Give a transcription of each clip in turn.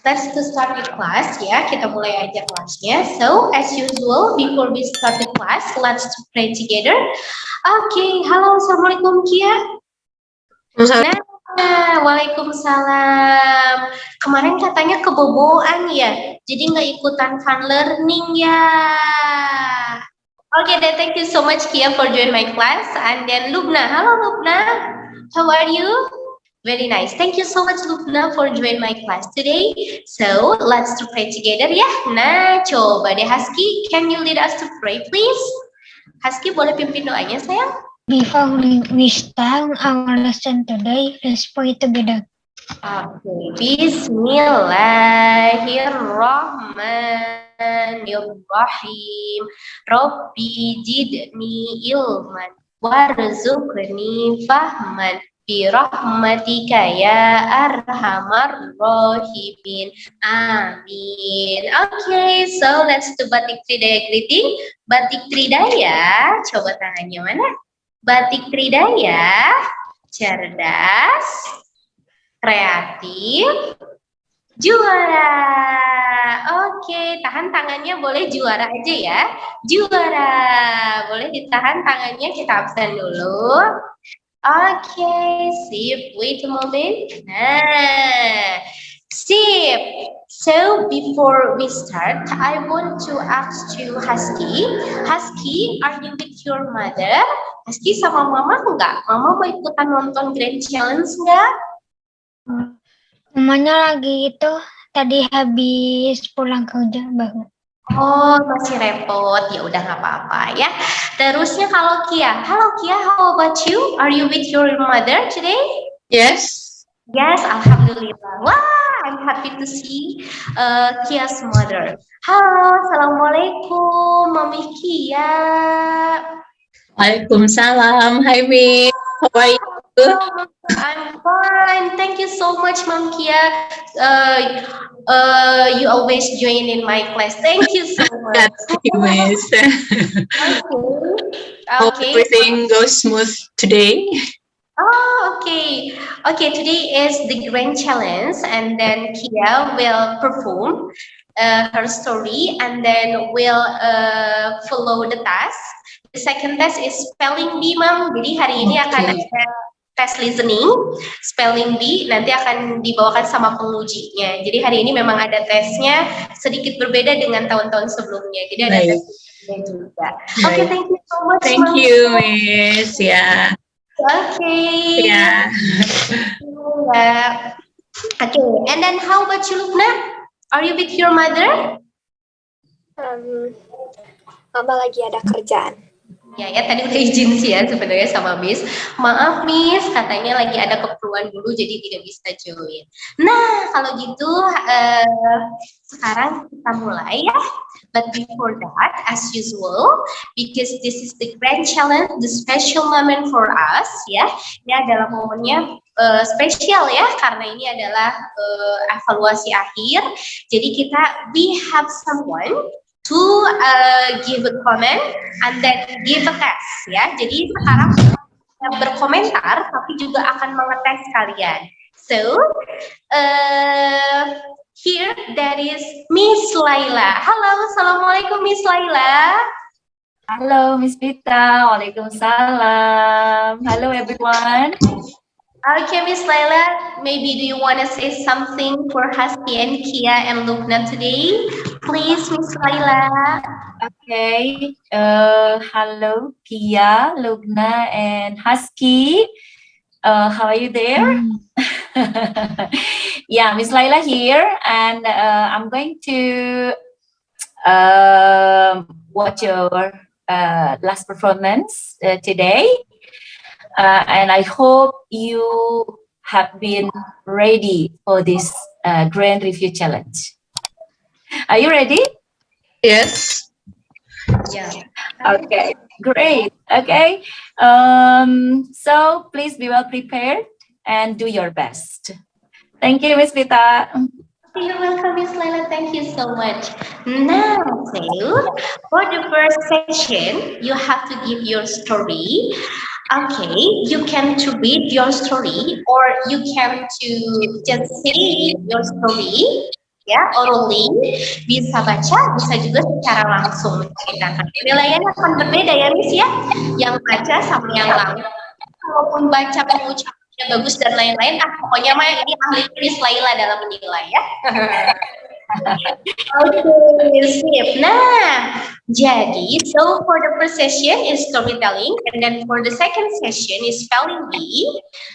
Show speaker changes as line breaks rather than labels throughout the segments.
let's to start the class ya. Kita mulai aja kelasnya. So, as usual, before we start the class, let's to pray together. Okay, halo, assalamualaikum Kia. Nah, waalaikumsalam. Kemarin katanya keboboan ya, jadi nggak ikutan fun learning ya. Okay, then thank you so much Kia for join my class. And then Lubna, hello Lubna, how are you? Very nice. Thank you so much, Lubna, for joining my class today. So, let's to pray together ya. Nah, coba deh Husky, can you lead us to pray, please? Husky, boleh pimpin doanya, sayang?
Before we start our lesson today, let's pray together.
Okay. Bismillahirrahmanirrahim. Rabbi jidni ilman warzuqni fahman. Birahmatika ya arhamar rahimin. Amin. Okay, so let's do Batik Tridaya greeting. Batik Tridaya, coba tangannya mana? Batik Tridaya, cerdas, kreatif, juara. Oke, tahan tangannya, boleh juara aja ya. Juara. Boleh ditahan tangannya, kita absen dulu. Oke, sip. Wait a moment. Nah, sip. So, before we start, I want to ask you, Husky. Husky, are you with your mother? Husky sama mama enggak? Mama mau ikutan nonton Grand Challenge enggak?
Mamanya lagi itu tadi habis pulang kerja baru.
Oh, masih repot. Ya udah nggak apa-apa ya. Terusnya kalau Kia. Halo Kia, how about you? Are you with your mother today?
Yes.
Yes, alhamdulillah. Wah, I'm happy to see Kia's mother. Halo, assalamualaikum, Mami Kia.
Waalaikumsalam. Hi, Miss. How are you?
I'm fine. Thank you so much, Mom Kia. You always join in my class. Thank you so much.
Thank you, Miss. Hope
Okay.
everything goes smooth today.
Oh, okay. Okay, today is the Grand Challenge, and then Kia will perform her story, and then will follow the task. The second test is spelling bee, Mom. Jadi hari ini akan ada tes listening, spelling bee, nanti akan dibawakan sama pengujinya. Jadi hari ini memang ada tesnya sedikit berbeda dengan tahun-tahun sebelumnya. Jadi ada tesnya juga. Oke, thank you so much.
Thank you, Miss. Yeah.
Okay.
Yeah.
Okay, and then how about you, Lubna? Are you with your mother?
Mama lagi ada kerjaan.
Ya, tadi udah izin sih ya sebenarnya sama Miss. Maaf Miss, katanya lagi ada keperluan dulu jadi tidak bisa join. Nah, kalau gitu sekarang kita mulai ya. But before that, as usual, because this is the grand challenge, the special moment for us ya. Ini adalah momennya spesial ya, karena ini adalah evaluasi akhir. Jadi we have someone to give a comment and then give a test ya. Jadi sekarang kita berkomentar tapi juga akan mengetes kalian. So here there is Miss Laila. Halo, assalamualaikum Miss Laila.
Halo Miss Vita, waalaikumsalam. Hello everyone.
Okay, Miss Laila, maybe do you want to say something for Husky and Kia and Lubna today? Please, Miss Laila.
Okay. Hello Kia, Lubna, and Husky. How are you there? Yeah, Miss Laila here, and I'm going to watch your last performance today. And I hope you have been ready for this Grand Review Challenge. Are you ready?
Yes.
Yeah.
Okay, great. Okay. So please be well prepared and do your best. Thank you, Miss Vita.
You're welcome, Miss Laila. Thank you so much. Now, for the first section, you have to give your story. Okay, you can to read your story or you can to just say your story ya, orally, bisa baca, bisa juga secara langsung. Penilaiannya akan berbeda ya, Miss ya, yang baca sama yang langsung. Kalaupun baca pengucapannya bagus dan lain-lain, pokoknya mah ini ahli Miss Laila dalam menilai ya. Oke, sip. Nah, jadi, so for the first session is storytelling, and then for the second session is spelling bee.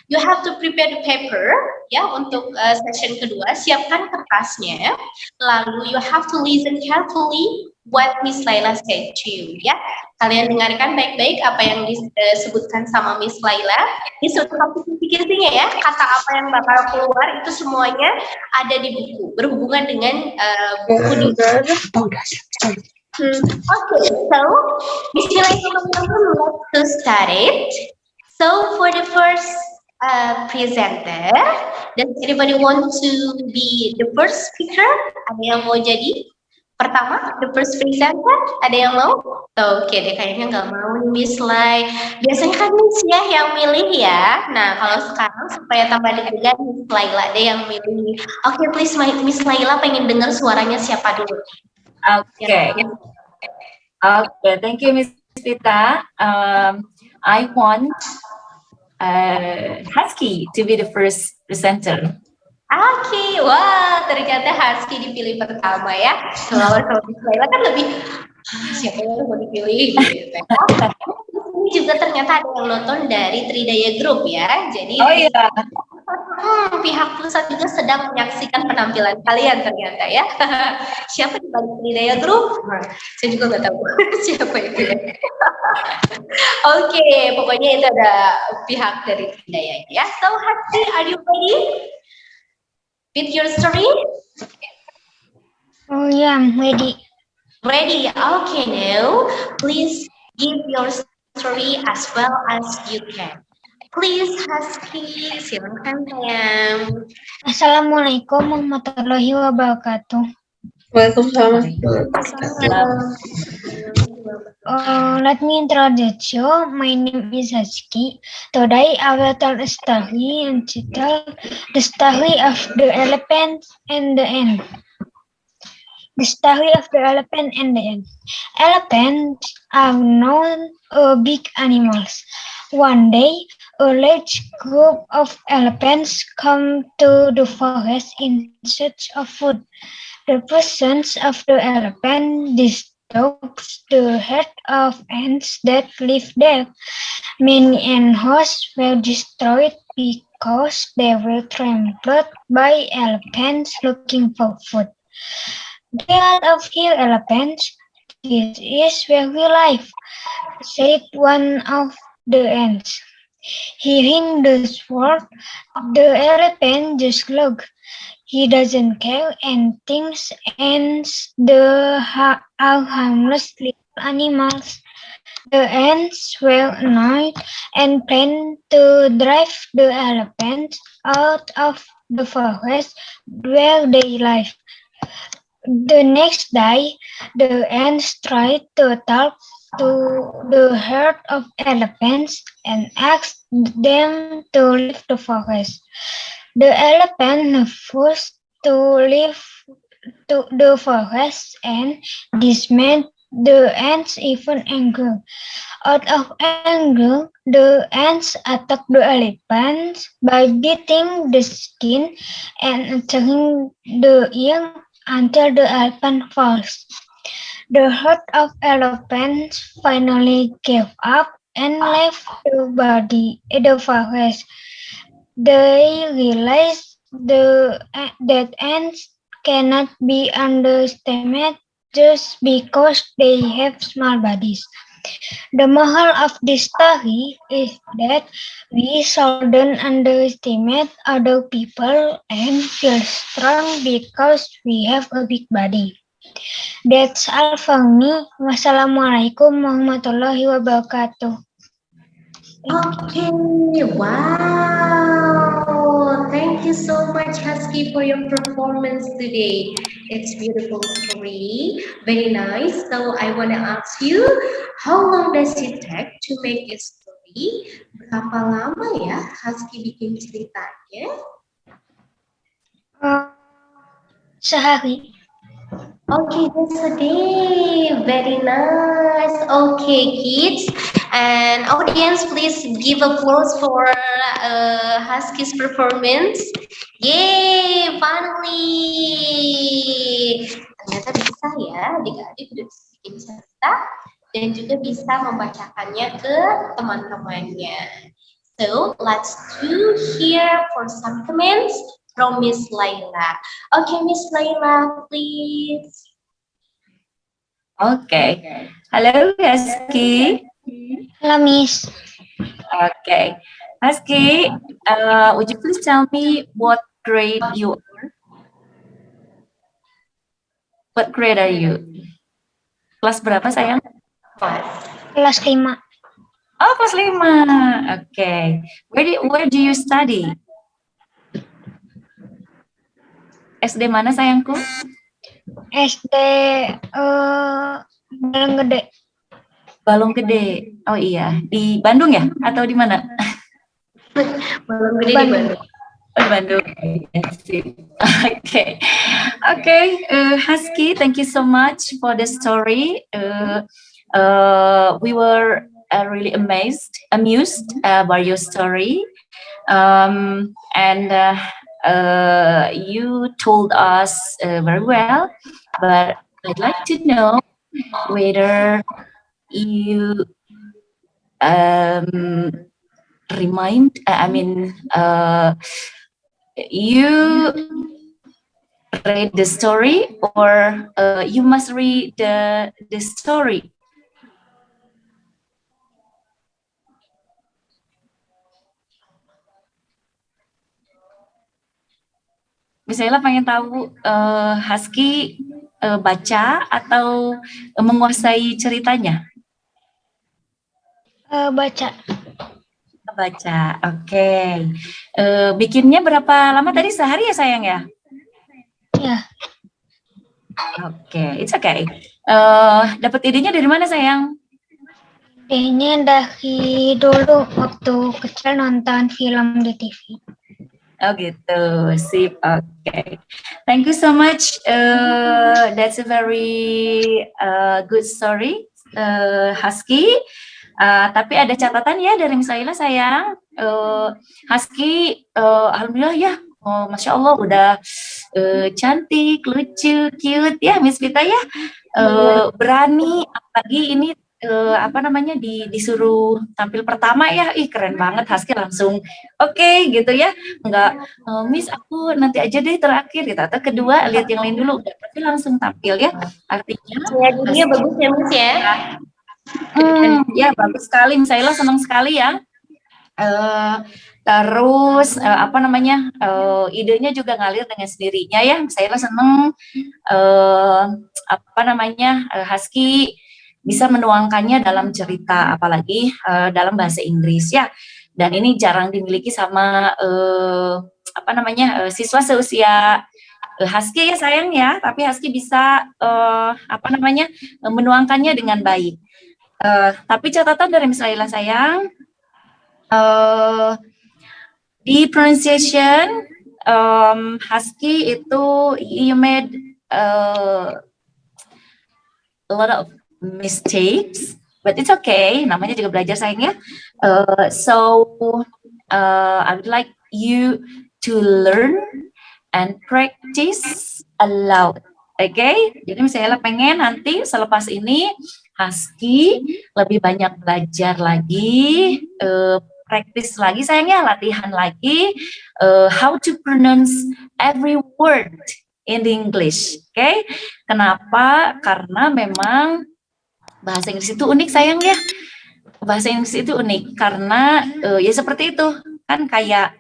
You have to prepare the paper, ya, untuk session kedua. Siapkan kertasnya. Lalu you have to listen carefully what Miss Laila said to you, ya. Kalian dengarkan baik-baik apa yang disebutkan sama Miss Laila. Disuruh pikir-pikirnya ya, kata apa yang bakal keluar itu semuanya ada di buku, berhubungan dengan buku di Okay, so Bismillahirrahmanirrahim, let's start it. So for the first presenter, does anybody want to be the first speaker? Ada yang mau jadi pertama, the first presenter? Ada yang mau? Oke deh, kayaknya nggak mau nih Miss Lai. Biasanya kan Miss ya yang milih ya. Nah, kalau sekarang supaya tambah deg-degan, Miss Laila deh yang milih. Oke, please Miss Laila pengen dengar suaranya siapa dulu?
Okay. Okay, thank you, Miss Vita. I want Husky to be the first presenter.
Oke, wah ternyata Husky dipilih pertama ya. Kalau Miss Laila kan lebih siapa yang mau dipilih gitu. Ini juga ternyata ada yang nonton dari Tridaya Group ya. Jadi
Oh iya.
Pihak pusat juga sedang menyaksikan penampilan kalian ternyata ya. Siapa di balik Tridaya Group? Saya juga nggak tahu siapa itu ya. Oke, pokoknya itu ada pihak dari Tridaya ya. So Hati, are you ready with your story?
Oh yeah, I'm ready.
Ready? Okay, now please give your story as well as you can. Please, Husky, silakan sayang.
Assalamualaikum warahmatullahi wabarakatuh. Let me introduce you. My name is Husky. Today I will tell a story entitled The Story of the Elephant and the Ant. The story of the elephant and the ant. Elephants are known big animals. One day, a large group of elephants come to the forest in search of food. The presence of the elephant disturbs the herd of ants that live there. Many ant hosts were destroyed because they were trampled by elephants looking for food. Get out of here, elephants. This is where we live, said one of the ants. Hearing those words, the elephant just looked. He doesn't care and thinks ants are harmless little animals. The ants were annoyed and planned to drive the elephants out of the forest where they live. The next day, the ants tried to talk to the herd of elephants and asked them to leave the forest. The elephant refused to leave the forest, and this made the ants even angry. Out of anger, the ants attacked the elephants by beating the skin and tearing the ear until the elephant falls. The herd of elephants finally gave up and left the forest. They realized that ants cannot be underestimated just because they have small bodies. The moral of this story is that we shouldn't underestimate other people and feel strong because we have a big body. That's all for me. Wassalamualaikum warahmatullahi wabarakatuh.
Okay, wow. Thank you so much, Husky, for your performance today. It's beautiful story, very nice. So I want to ask you, how long does it take to make a story? Berapa lama ya Husky bikin ceritanya?
Sehari.
Okay, that's a day. Very nice. Okay, kids and audience, please give applause for Husky's performance. Yay, finally. Ternyata bisa ya, adik-adik udah bikin cerita dan juga bisa membacakannya ke teman-temannya. So, let's do here for some comments from Miss Laila. Okay, Miss Laila, please.
Okay. Hello, Husky.
Halo, Miss.
Okay. Husky, would you please tell me what grade you are? What grade are you? Kelas berapa, sayang?
Kelas 5.
Oh, kelas 5. Okay. Where do you study? SD mana, sayangku?
SD Balong Gede.
Balong Gede. Oh iya, di Bandung ya? Atau di mana?
Balong Gede di Bandung.
Oh, di Bandung. Okay. Okay, Husky, thank you so much for the story. We were really amused by your story. And you told us very well, but I'd like to know whether you you read the story, or you must read the story. Misalnya pengen tahu Husky baca atau menguasai ceritanya?
Baca.
Baca, oke. Bikinnya berapa lama tadi? Sehari ya, sayang ya?
Ya.
Oke, it's okay. Dapat idenya dari mana, sayang?
Idenya dari dulu waktu kecil nonton film di TV.
Oh gitu, sip, okay. Thank you so much. That's a very good story, Husky. Tapi ada catatan ya dari Miss Laila, sayang. Husky, alhamdulillah ya, masya Allah udah cantik, lucu, cute ya, Miss Vita ya. Berani, apalagi ini disuruh tampil pertama ya, keren banget. Husky langsung oke, gitu ya, enggak Miss aku nanti aja deh terakhir gitu, atau kedua lihat yang lain dulu, udah pasti langsung tampil ya. Artinya
dirinya bagus ya, Miss ya.
Ya bagus sekali, Misaila senang sekali ya. Terus idenya juga ngalir dengan sendirinya ya. Misaila senang Husky bisa menuangkannya dalam cerita, apalagi dalam bahasa Inggris ya. Dan ini jarang dimiliki sama siswa seusia Husky ya, sayang ya. Tapi Husky bisa menuangkannya dengan baik. Tapi catatan dari Miss Laila, sayang, di pronunciation Husky itu you made a lot of mistakes, but it's okay. Namanya juga belajar, sayang ya. So I would like you to learn and practice aloud. Okay? Jadi misalnya pengen nanti selepas ini Husky lebih banyak belajar lagi, practice lagi, sayangnya latihan lagi, how to pronounce every word in the English. Okay? Kenapa? Karena memang bahasa Inggris itu unik, sayang ya. Bahasa Inggris itu unik karena ya seperti itu kan, kayak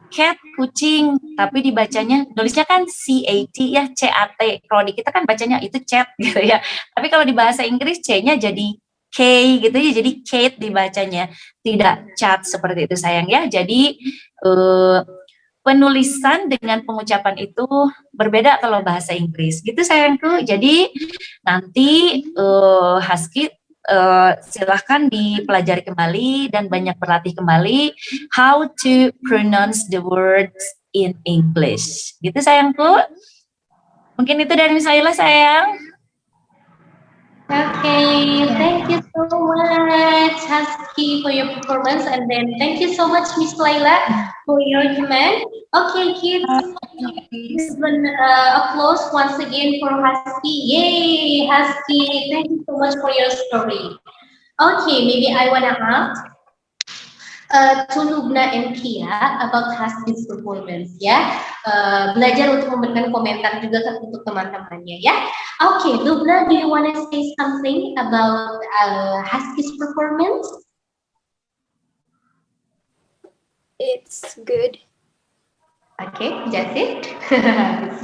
cat, kucing, tapi dibacanya, nulisnya kan C-A-T ya, C-A-T. Kalau di kita kan bacanya itu cat gitu ya. Tapi kalau di bahasa Inggris C-nya jadi K gitu ya, jadi Kate dibacanya, tidak cat seperti itu, sayang ya. Jadi penulisan dengan pengucapan itu berbeda kalau bahasa Inggris gitu, sayangku. Jadi nanti Husky silahkan dipelajari kembali dan banyak berlatih kembali how to pronounce the words in English gitu, sayangku. Mungkin itu dari Miss Laila, sayang.
Okay, thank you so much, Husky, for your performance, and then thank you so much, Miss Laila, for your comment. Okay, kids, give an applause once again for Husky. Yay, Husky! Thank you so much for your story. Okay, maybe I wanna ask to Lubna and Kia about Husky's performance, ya. Belajar untuk memberikan komentar juga untuk teman-temannya, ya. Okay, Lubna, do you wanna say something about Husky's performance?
It's good.
Okay, that's it.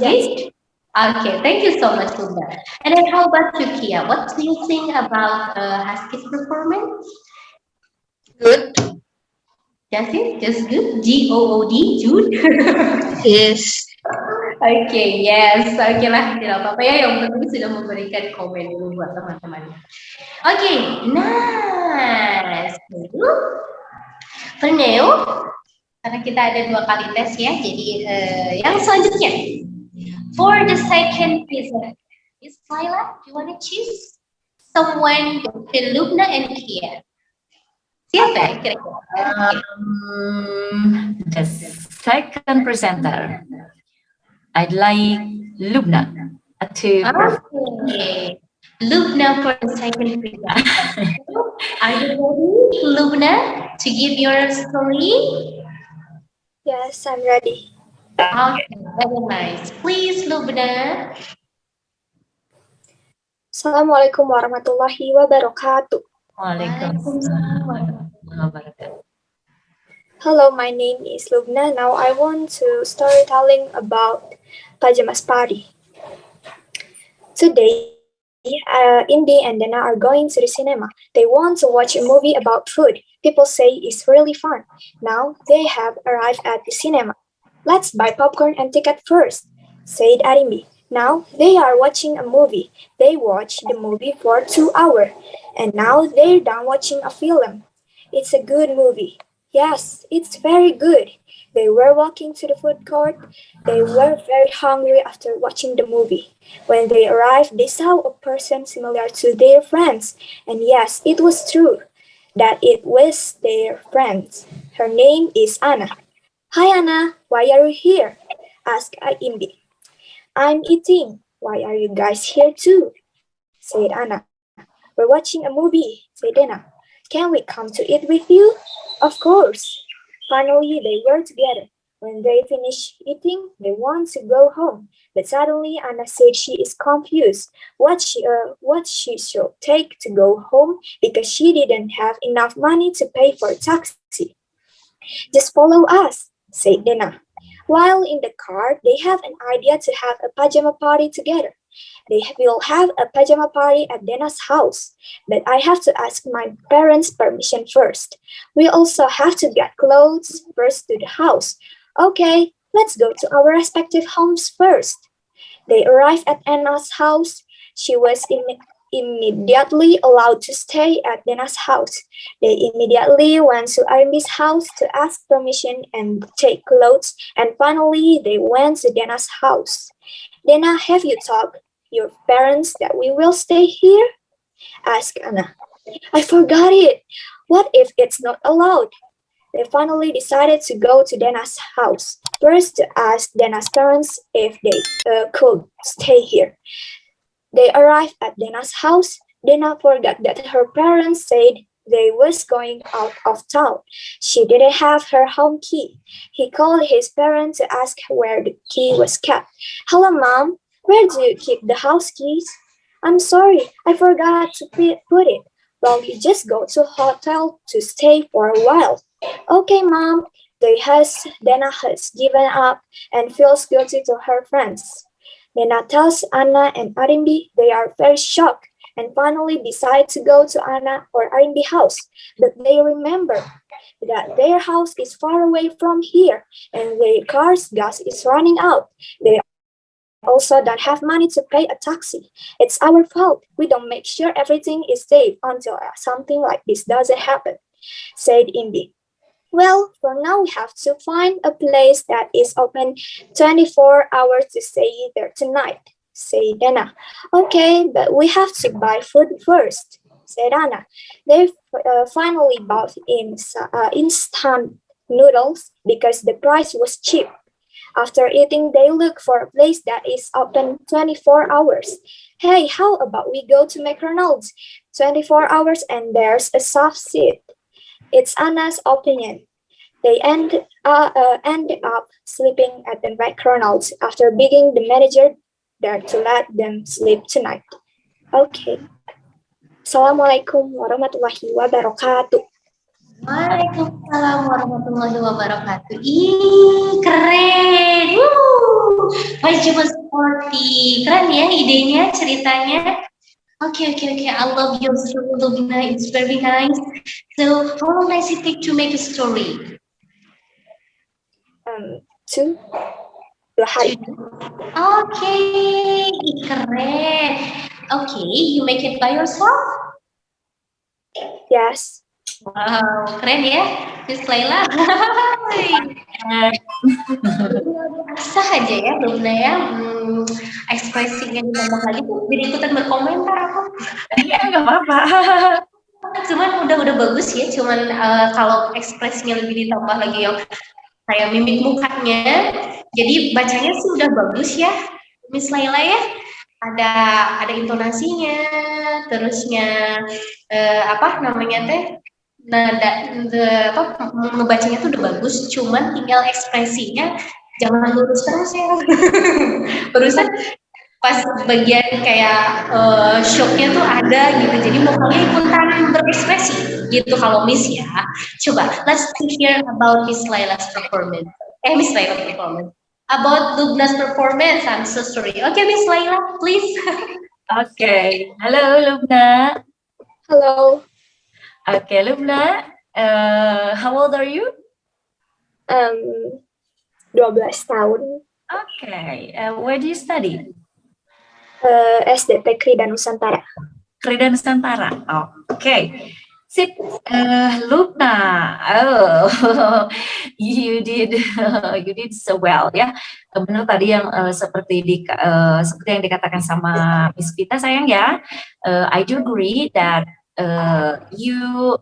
Yes.
Okay, thank you so much, Lubna. And then how about you, Kia? What do you think about Husky's performance?
Good.
That's it, just good. Good, Jude.
Yes.
Oke, yes. Oke lah, tidak apa-apa ya. Yang penting sudah memberikan komen dulu buat teman-teman. Oke, nah, for now, karena kita ada 2 kali tes ya, jadi yang selanjutnya, for the second present, Miss Laila, do you want to choose someone between Lubna and Kia? Siapa ya kira-kira?
The second presenter, I'd like Lubna to
Okay. Lubna for the second presenter. Are you ready, Lubna, to give your story?
Yes, I'm ready.
Okay, very nice. Please, Lubna.
Assalamualaikum warahmatullahi wabarakatuh.
Waalaikumsalam warahmatullahi wabarakatuh.
Hello, my name is Lubna. Now I want to start telling about pajamas party. Today, Indi and Dana are going to the cinema. They want to watch a movie about food. People say it's really fun. Now they have arrived at the cinema. Let's buy popcorn and ticket first, said Arimbi. Now they are watching a movie. They watched the movie for 2 hours, and now they're done watching a film. It's a good movie. Yes, it's very good. They were walking to the food court. They were very hungry after watching the movie. When they arrived, they saw a person similar to their friends. And yes, it was true that it was their friend. Her name is Anna. Hi Anna, why are you here? Asked Imbi. I'm eating. Why are you guys here too? Said Anna. We're watching a movie, said Dana. Can we come to eat with you? Of course. Finally, they were together. When they finished eating, they want to go home. But suddenly, Anna said she is confused what she should take to go home because she didn't have enough money to pay for a taxi. Just follow us, said Dana. While in the car, they have an idea to have a pajama party together. They will have a pajama party at Dana's house, but I have to ask my parents' permission first. We also have to get clothes first to the house. Okay, let's go to our respective homes first. They arrived at Anna's house. She was immediately allowed to stay at Dana's house. They immediately went to Arimbi's house to ask permission and take clothes, and finally they went to Dana's house. Dana, have you told your parents that we will stay here? Asked Anna. I forgot it. What if it's not allowed? They finally decided to go to Dana's house, first to ask Dana's parents if they could stay here. They arrived at Dana's house. Dana forgot that her parents said they was going out of town. She didn't have her home key. He called his parents to ask where the key was kept. Hello, Mom. Where do you keep the house keys? I'm sorry, I forgot to put it. Well, you just go to a hotel to stay for a while. Okay, Mom. Dana has given up and feels guilty to her friends. Dana tells Anna and Arimbi they are very shocked and finally decide to go to Anna or Arimbi's house. But they remember that their house is far away from here and their car's gas is running out. They also don't have money to pay a taxi. It's our fault. We don't make sure everything is safe until something like this doesn't happen, said Imbi. Well, for now we have to find a place that is open 24 hours to stay there tonight. said Dana. Okay, but we have to buy food first, said Anna. They finally bought in instant noodles because the price was cheap. After eating, they look for a place that is open 24 hours. Hey, how about we go to McDonald's? 24 hours and there's a soft seat. It's Anna's opinion. They ended up sleeping at the McDonald's after begging the manager there to let them sleep tonight. Okay. Assalamualaikum warahmatullahi wabarakatuh.
Waalaikumsalam warahmatullahi wabarakatuh. Ih, keren. Woo. Masih cuma sporty. Keren ya idenya, ceritanya. Okay. I love your story, Lubna. It's very nice. So, how long does it take to make a story?
2 hari.
Okay, keren. Okay, you make it by yourself?
Yes.
Wow, keren ya, Miss Laila. Sah aja ya, Lubna ya. Ekspresinya ditambah lagi tuh jadi ikutan berkomentar aku.
Ya nggak apa-apa.
Cuman udah bagus ya. Cuman kalau ekspresinya lebih ditambah lagi yang kayak mimik mukanya, jadi bacanya sih udah bagus ya, Miss Laila ya. Ada intonasinya, terusnya apa namanya teh, ngebacanya tuh udah bagus. Cuman tinggal ekspresinya jangan lurus terus ya. Barusan pas bagian kayak shocknya tuh ada gitu, jadi mukanya ikutan berekspresi gitu kalau Miss ya. Coba let's hear about Miss Laila's performance. Miss Laila's performance. About Lubna's performance. I'm so sorry. Okay, Miss Laila, please.
Okay. Halo Lubna.
Hello.
Okay, Lubna. How old are you?
12 tahun.
Okay. Where do you study?
SDT Krida Nusantara.
Krida Nusantara. Okay. Sip. Lubna. Oh, you did so well ya. Benar tadi yang seperti yang dikatakan sama Miss Vita sayang ya. I do agree that you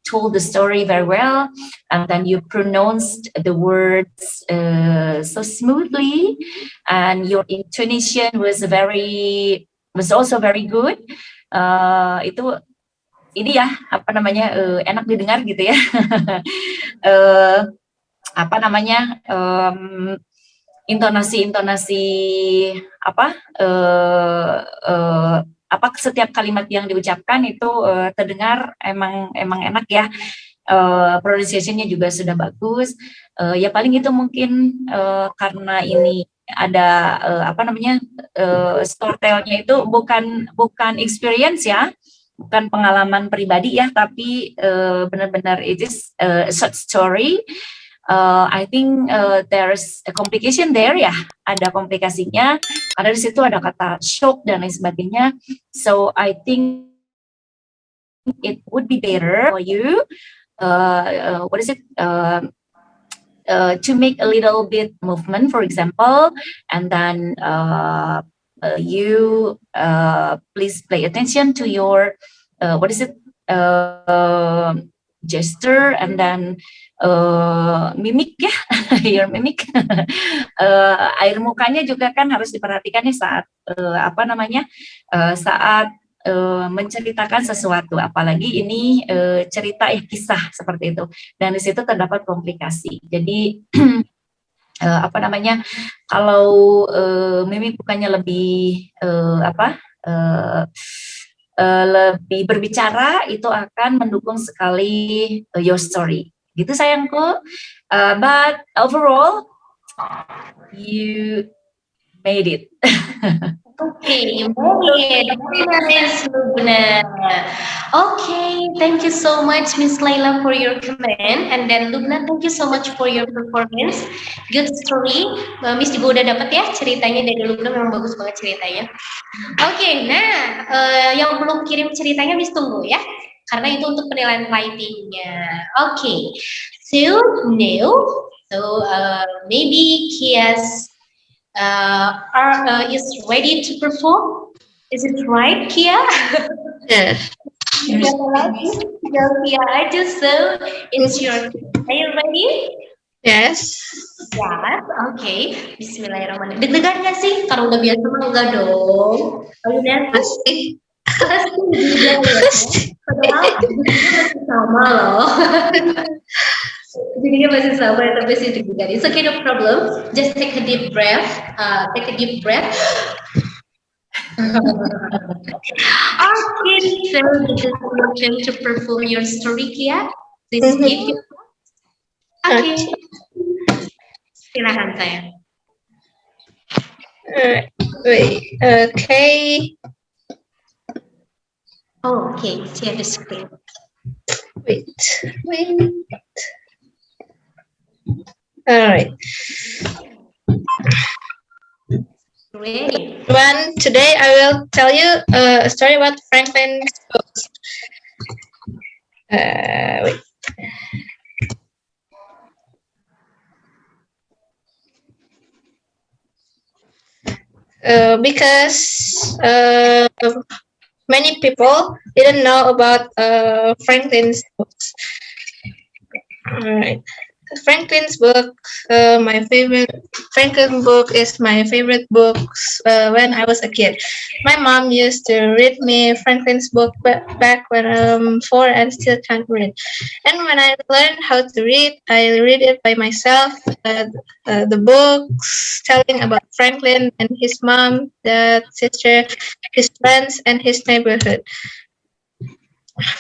told the story very well, and then you pronounced the words so smoothly, and your intonation was also very good. Itu ini ya apa namanya enak didengar gitu ya. Apa namanya intonasi apa setiap kalimat yang diucapkan itu terdengar emang enak ya. Pronunciation-nya juga sudah bagus. Ya paling itu mungkin karena ini ada apa namanya storytelnya itu bukan experience ya, bukan pengalaman pribadi ya, tapi benar-benar it is a short story. I think there's a complication there ya, ada komplikasinya karena di situ ada kata shock dan lain sebagainya. So I think it would be better for you to make a little bit movement, for example, and then you please pay attention to your gesture, and then mimik ya, your mimik. Air mukanya juga kan harus diperhatikan ya saat apa namanya saat menceritakan sesuatu, apalagi ini cerita kisah seperti itu, dan di situ terdapat komplikasi. Jadi apa namanya kalau mimik bukannya lebih lebih berbicara, itu akan mendukung sekali your story. Gitu sayangku. But overall, you made it.
Okay, you made it. Nice, Lubna. Okay, thank you so much, Miss Laila, for your comment. And then Lubna, thank you so much for your performance. Good story. Miss juga udah dapat ya ceritanya dari Lubna, memang bagus banget ceritanya. Oke, nah yang belum kirim ceritanya Miss tunggu ya, karena itu untuk penilaian writingnya. Okay, so now, maybe Kias is ready to perform. Is it right, Kia?
Yes.
Siapa lagi? Tinggal Kia aja, so it's your turn. Are you ready?
Yes.
Yes, oke. Bismillahirrahmanirrahim. Deg-degan nggak sih? Kalau udah biasa mah enggak dong. Are you nervous?
Masih.
Pasti juga ya. Padahal jadinya masih sama loh. Jadinya masih sama ya, tapi sih deg-degan. It's okay, no problem. Just take a deep breath. Take a deep breath. Okay, so this is your turn to perform your story, Kia. Please give your... Okay. Silakan saya.
Wait. Okay.
Oh, okay, share the screen.
Wait. All right.
Ready?
Today I will tell you a story about Franklin's books. Wait. Because many people didn't know about Franklin's books. Alright. Franklin's book, Franklin book is my favorite books when I was a kid. My mom used to read me Franklin's book back when I'm 4 and still can't read. And when I learned how to read, I read it by myself. The books telling about Franklin and his mom, dad, sister, his friends, and his neighborhood.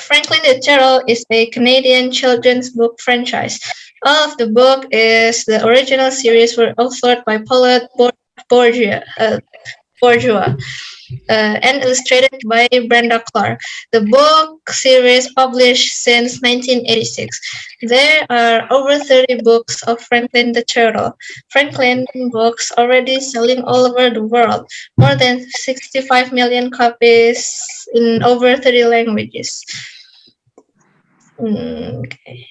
Franklin the Turtle is a Canadian children's book franchise. All of the book is the original series were authored by Paulette Bourgeois and illustrated by Brenda Clark. The book series published since 1986. There are over 30 books of Franklin the Turtle. Franklin books already selling all over the world, more than 65 million copies in over 30 languages. Okay.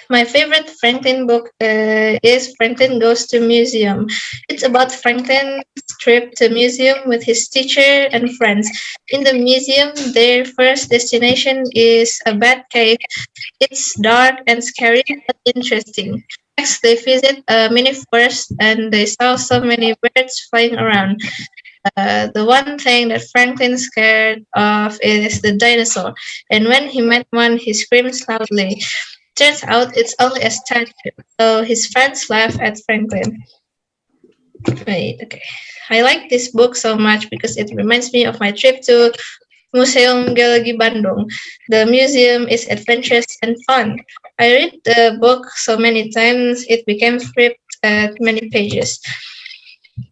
My favorite Franklin book is Franklin Goes to Museum. It's about Franklin's trip to museum with his teacher and friends. In the museum, their first destination is a bat cave. It's dark and scary, but interesting. Next, they visit a mini forest and they saw so many birds flying around. The one thing that Franklin scared of is the dinosaur, and when he met one, he screams loudly. Turns out it's only a statue, so his friends laugh at Franklin. Wait, okay. I like this book so much because it reminds me of my trip to Museum Geologi Bandung. The museum is adventurous and fun. I read the book so many times it became flipped at many pages.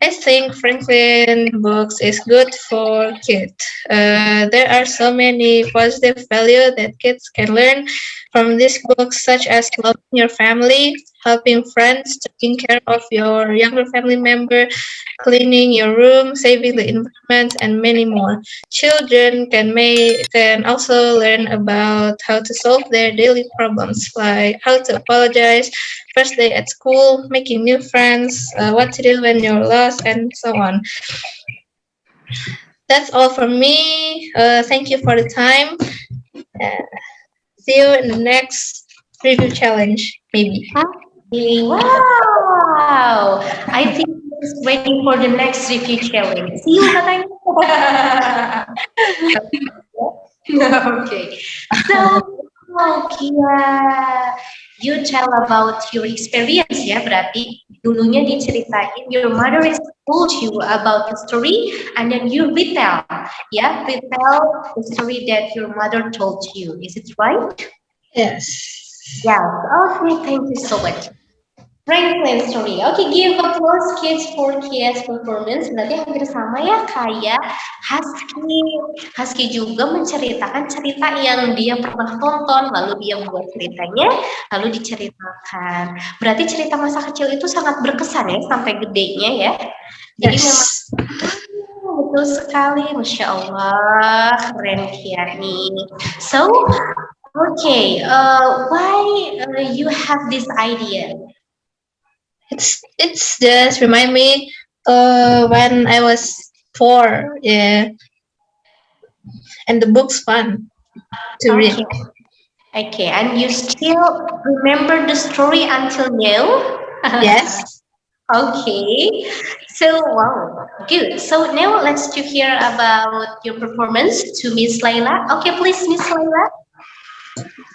I think Franklin books is good for kids. There are so many positive values that kids can learn from these books, such as loving your family, helping friends, taking care of your younger family member, cleaning your room, saving the environment, and many more. Children can also learn about how to solve their daily problems, like how to apologize, first day at school, making new friends, what to do when you're lost, and so on. That's all from me. Thank you for the time. See you in the next review challenge, maybe.
Wow, I think he's waiting for the next review challenge. See you katanya. Okay, so Kia, you tell about your experience ya, berarti dulunya diceritain your mother has told you about the story and then you retell the story that your mother told you. Is it right?
Yes.
Yes. Okay, thank you so much. Franklin story. Okay, give applause kids for Kia's performance. Berarti hampir sama ya kayak Husky. Husky juga menceritakan cerita yang dia pernah tonton, lalu dia buat ceritanya, lalu diceritakan. Berarti cerita masa kecil itu sangat berkesan ya sampai gedenya ya. Jadi memang betul sekali, Masya Allah, keren Kia nih. So, okay, why you have this idea?
It's just remind me When I was 4, yeah. And the book's fun to read.
Okay, and you still remember the story until now?
Yes.
Okay, so wow, good. So now let's to hear about your performance to Miss Laila. Okay, please, Miss Laila.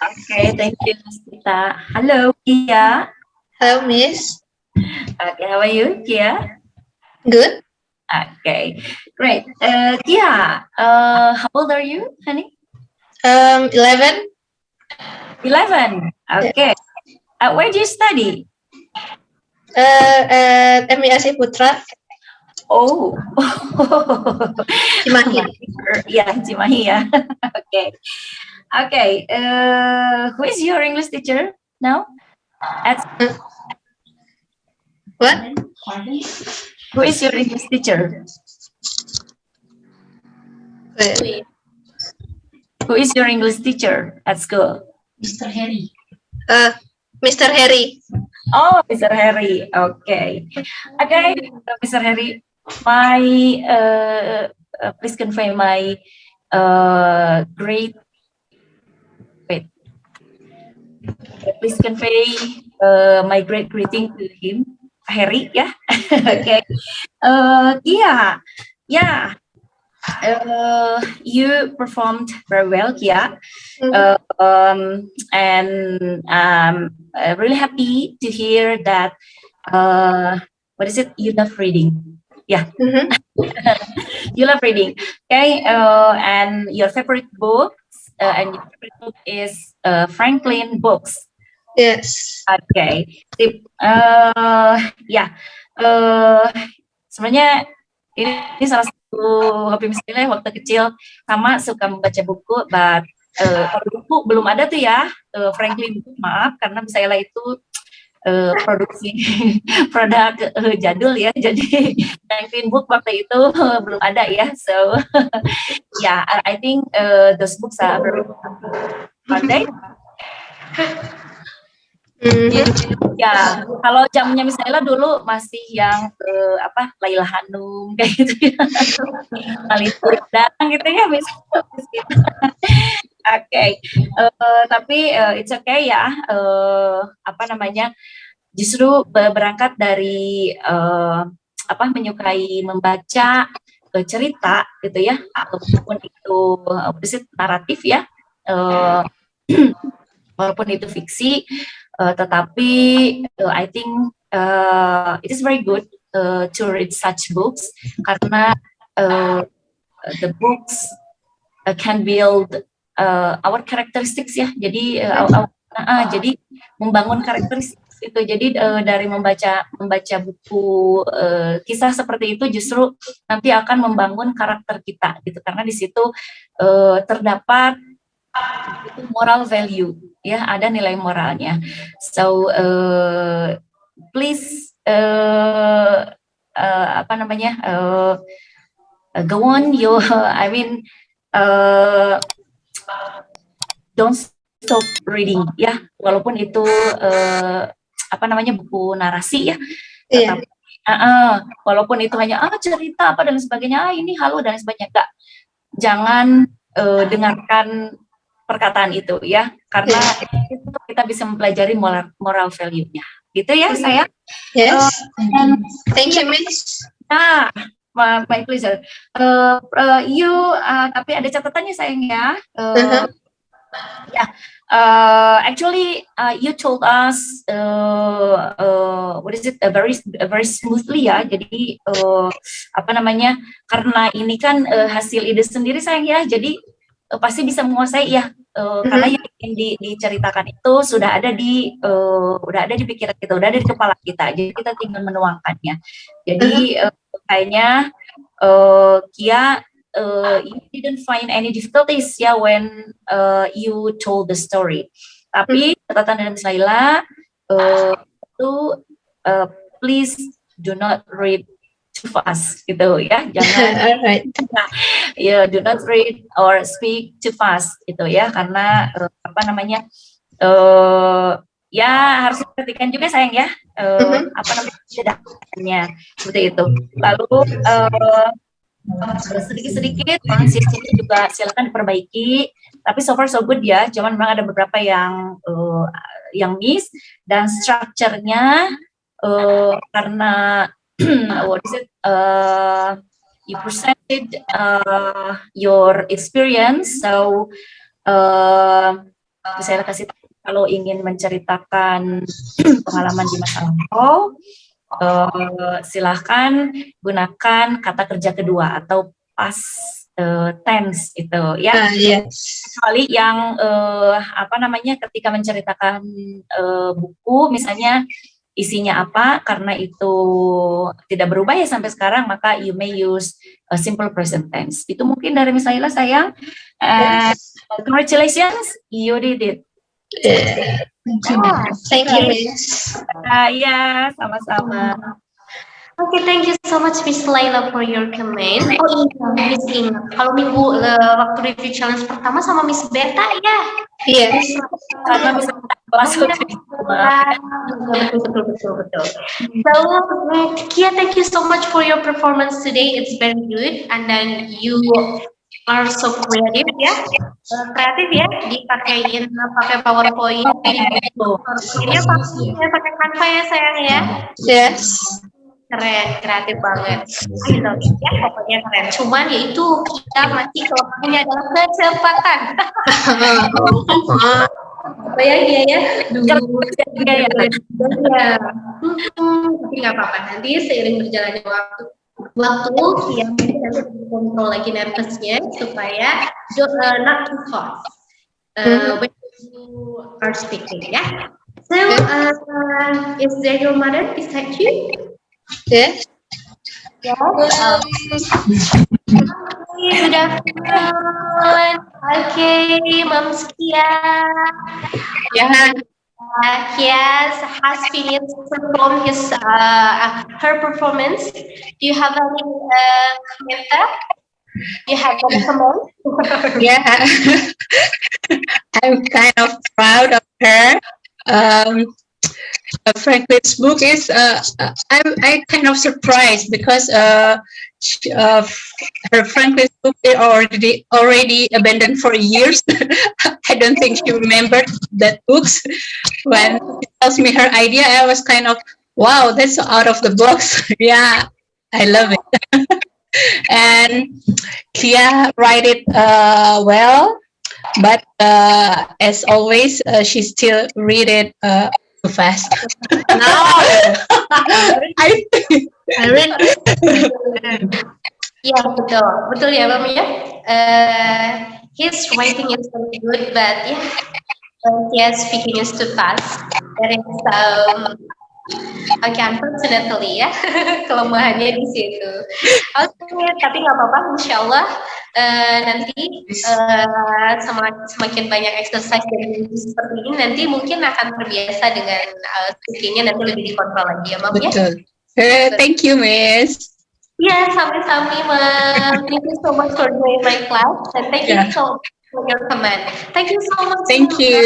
Okay, thank you, Kita. Hello, Kia.
Hello, Miss.
Okay, how are you, Kia?
Good.
Okay, great. Kia, how old are you, honey?
11.
11. Okay. Where do you study?
At MIAC Putra,
Oh,
Cimahi.
yeah, Cimahi, yeah. Okay. Okay. Who is your English teacher now?
What?
Who is your English teacher?
Wait.
Who is your English teacher at school?
Mr. Harry.
Mr. Harry.
Oh, Mr. Harry. Okay. Okay, Mr. Harry. My please convey my great. Wait. Please convey my great greeting to him, Harry. Yeah. Okay. Yeah. You performed very well, Kia. And I'm really happy to hear that. What is it? You love reading. Yeah.
Mhm.
You love reading. Okay. And your favorite book is Franklin books.
Yes.
Okay. Sip. Ya. Sebenarnya ini salah satu hobi misalnya waktu kecil, sama suka membaca buku, but kalau buku belum ada tuh ya, Franklin book, maaf karena misalnya itu produksi produk jadul ya, jadi Franklin book waktu itu belum ada ya, so yeah, I think those books are very pandai. Ya, kalau jamnya misalnya dulu masih yang Laila Hanum kayak gitu ya, Malin gitu ya, misalnya. Oke, tapi it's okay ya. Justru berangkat dari menyukai membaca cerita gitu ya, walaupun itu naratif ya, walaupun itu fiksi, tetapi I think it is very good to read such books karena the books can build our characteristics ya. Jadi jadi membangun karakteristik itu. Jadi dari membaca buku kisah seperti itu justru nanti akan membangun karakter kita gitu, karena di situ terdapat moral value ya, ada nilai moralnya. So please go on your don't stop reading ya, walaupun itu buku narasi ya.
Iya.
Walaupun itu hanya cerita apa dan sebagainya, ini halu dan sebagainya, enggak. Jangan dengarkan perkataan itu ya, karena kita bisa mempelajari moral value-nya. Gitu ya, sayang.
Yes. Thank you, Miss.
My pleasure. Tapi ada catatannya, sayang ya. Actually, you told us very smoothly ya. Jadi karena ini kan hasil ide sendiri, sayang ya. Jadi pasti bisa menguasai ya. Karena yang ingin diceritakan itu sudah ada di pikiran kita, udah ada di kepala kita. Jadi kita tinggal menuangkannya. Jadi kayaknya Kia, you didn't find any difficulties ya when you told the story. Tapi catatan dari Miss Laila itu please do not read too fast gitu ya, jangan.
Alright.
Do not read or speak too fast gitu ya, karena ya harus diperhatikan juga sayang ya, apa namanya bedanya seperti itu. Lalu sedikit-sedikit pronunciation juga silakan diperbaiki. Tapi so far so good ya. Cuman memang ada beberapa yang miss, dan structure-nya karena what is it? You presented your experience, so saya kasih tahu kalau ingin menceritakan pengalaman di masa lampau, silahkan gunakan kata kerja kedua atau past tense itu ya.
Yes.
Kecuali yang apa namanya ketika menceritakan buku misalnya isinya apa, karena itu tidak berubah ya sampai sekarang, maka you may use a simple present tense. Itu mungkin dari Miss Laila sayang. Congratulations, you did it.
Thank you, Miss.
Ya, sama-sama.
Okay, thank you so much Miss Laila for your comment. Oh iya, Miss Ina. Kalau minggu waktu review challenge pertama sama Miss Beta ya.
Yes.
Karena bisa bahas
betul. So, Kia, thank you so much for your performance today. It's very good, and then you are so creative ya. Kreatif ya, pakai PowerPoint. Ini pakai Canva ya sayang ya.
Yes.
Keren, kreatif banget. Gitu ya, pokoknya keren. Cuman ya itu kita masih kelemahannya adalah kecepatan. Bayangin ya. Ya. Tapi nggak apa-apa. Nanti seiring berjalannya waktu yang nanti kontrol lagi nervousnya supaya not too fast when you are speaking ya. So, is there your mother beside you?
Yes.
Yes. Good afternoon. Okay, Moms Kia.
Yeah.
Kia has finished perform her performance. Do you have any comment? Do you have any comment?
Yeah. I'm kind of proud of her. Franklin's book is I kind of surprised because her Franklin's book is already abandoned for years. I don't think she remembered that books. When she tells me her idea, I was kind of, wow, that's out of the box. Yeah, I love it. And Kia write it well, but as always, she still read it too fast.
No.
I read.
Ya betul ya Mami ya. His writing is very good, but yeah, speaking is too fast. There is okay, unfortunately ya, kelemahannya di situ. Oke, tapi nggak apa-apa, insya Allah nanti semakin banyak exercise dan seperti ini, nanti mungkin akan terbiasa dengan speakingnya, nanti lebih dikontrol lagi ya, Mam ya.
Thank you, Miss.
Yeah, sami-sami, Mam. Thank you so much for joining my class, and thank you so much for your comment. Thank you so much.
Thank you.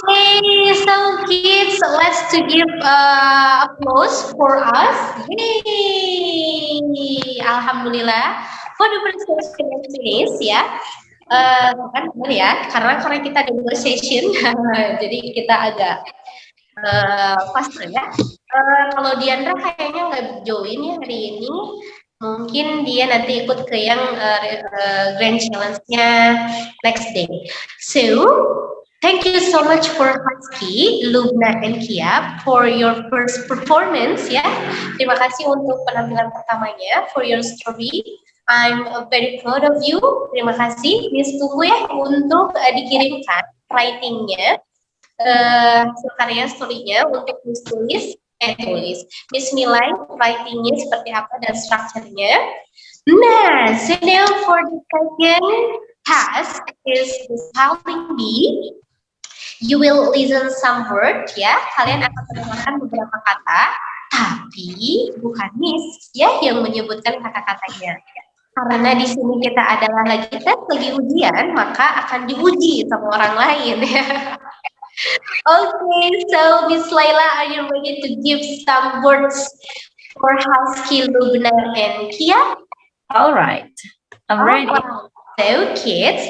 Okay, so kids, let's to give applause for us. Yay! Alhamdulillah for the presentation finish ya. Kan benar ya, karena kita ada 2 session, jadi kita agak faster ya. Kalau Diandra kayaknya nggak join ya hari ini. Mungkin dia nanti ikut ke yang grand challenge-nya next day. So, thank you so much for Husky, Lubna, and Kia for your first performance ya. Terima kasih untuk penampilan pertamanya, for your story. I'm very proud of you. Terima kasih. Miss tunggu ya untuk dikirimkan writing-nya, karya story-nya untuk Miss tulis. Miss nilai writing-nya seperti apa dan strukturnya. Nah, so now for the second task is the spelling bee. You will listen some word ya. Kalian akan mendengarkan beberapa kata, tapi bukan Miss ya yang menyebutkan kata-katanya. Karena di sini kita adalah lagi tes, lagi ujian, maka akan diuji sama orang lain ya. Okay, so Miss Laila, are you ready to give some words for Husky, Lubna, and Kia?
All right, I'm ready.
So kids,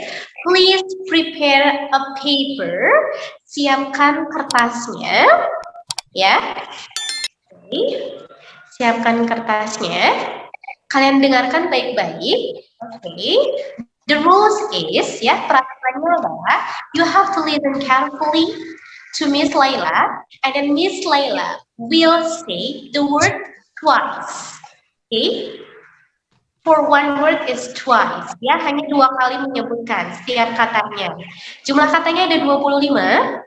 please prepare a paper. Siapkan kertasnya, ya. Okay. Siapkan kertasnya. Kalian dengarkan baik-baik. Okay. The rules is, ya, peraturannya adalah you have to listen carefully to Miss Laila, and then Miss Laila will say the word twice. Okay. For one word is twice. Ya, hanya 2 kali menyebutkan setiap katanya. Jumlah katanya ada 25.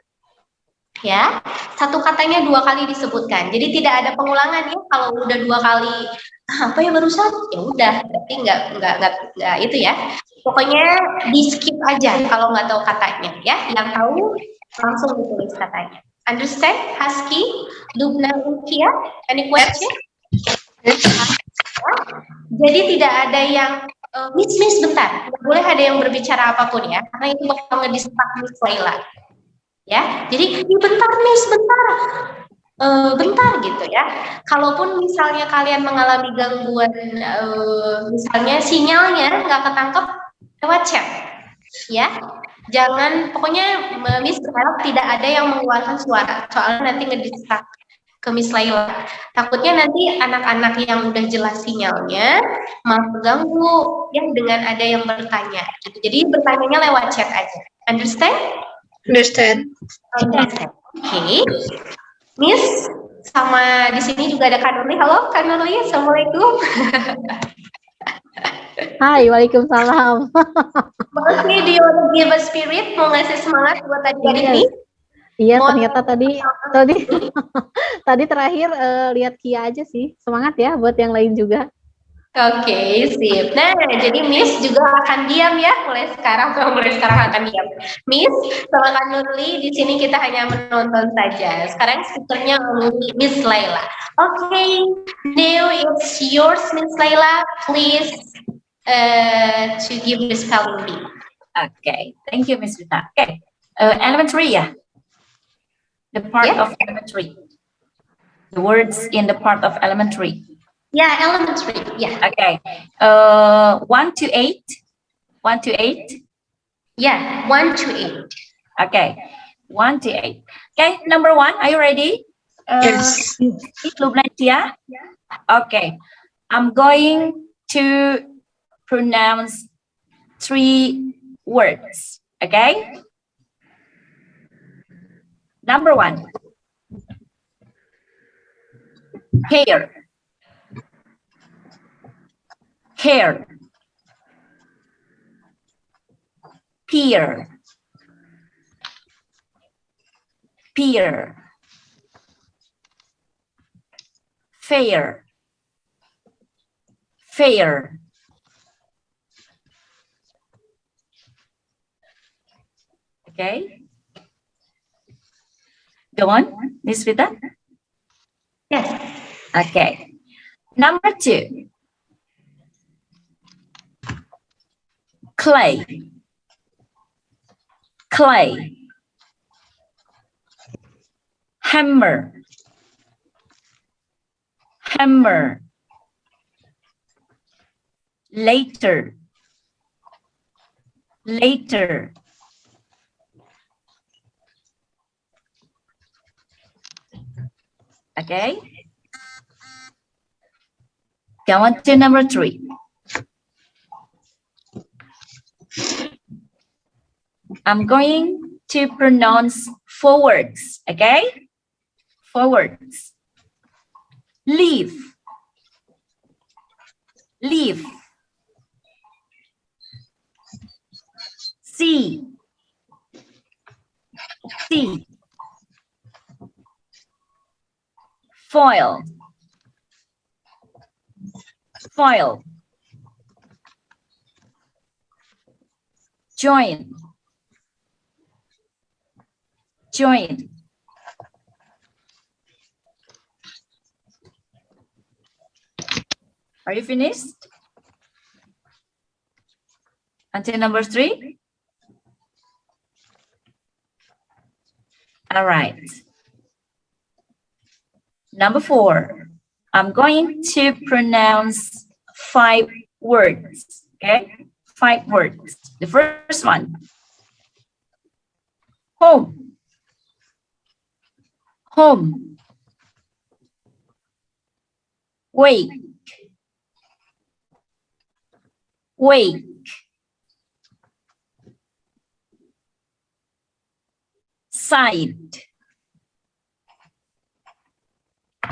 Ya, satu katanya 2 kali disebutkan. Jadi tidak ada pengulangan ya. Kalau udah 2 kali apa yang barusan, ya udah, berarti nggak itu ya. Pokoknya di skip aja kalau nggak tahu katanya ya. Yang tahu langsung ditulis katanya. Understand, Husky, Lubna, Ukia? Any question? Jadi tidak ada yang miss bentar, nggak boleh ada yang berbicara apapun ya, karena itu bakal ngedistak Miss Laila. Ya, jadi bentar Miss, bentar gitu ya. Kalaupun misalnya kalian mengalami gangguan, misalnya sinyalnya nggak ketangkep lewat chat, ya. Jangan, pokoknya Miss berharap tidak ada yang mengeluarkan suara, soalnya nanti ngedistak ke Miss Laila. Takutnya nanti anak-anak yang udah jelas sinyalnya malah terganggu ya dengan ada yang bertanya. Jadi bertanyanya lewat chat aja. Understand?
Understand.
Okay. Miss, sama di sini juga ada Kak Nurli. Halo Kak Nurli, Assalamualaikum.
Hai, waalaikumsalam.
Okay, do you want to give a spirit? Mau ngasih semangat buat adik-adik nih?
Iya, ternyata tadi terakhir lihat Kia aja sih. Semangat ya buat yang lain juga.
Oke, sip. Nah, jadi Miss juga akan diam ya mulai sekarang akan diam. Miss sama Kak Nurli di sini kita hanya menonton saja. Sekarang speakernya Miss Laila. Oke, now it's yours Miss Laila. Please to give the spelling bee.
Okay, thank you, Miss Rita. Okay, elementary ya. The part of elementary. The words in the part of elementary.
Yeah, elementary. Yeah.
Okay. 1 to 8. 1 to 8.
Yeah, 1 to 8.
Okay. 1 to 8. Okay, number 1. Are you ready?
Yes.
Lubnatia? Okay. I'm going to pronounce 3 words. Okay. Number 1. Hair. Hair. Pear. Pear. Fair. Fair. Okay. Go on, Miss Rita.
Yes.
Okay. Number 2. Clay. Clay. Hammer. Hammer. Later. Later. Okay. Go on to number 3. I'm going to pronounce 4 words. Okay. 4 words. Leaf. Leaf. Sea. Sea. Foil. Foil. Join. Join. Are you finished? Until number 3? All right. Number 4. I'm going to pronounce 5 words. Okay? 5 words. The first one. Home. Home. Wake. Wake. Side.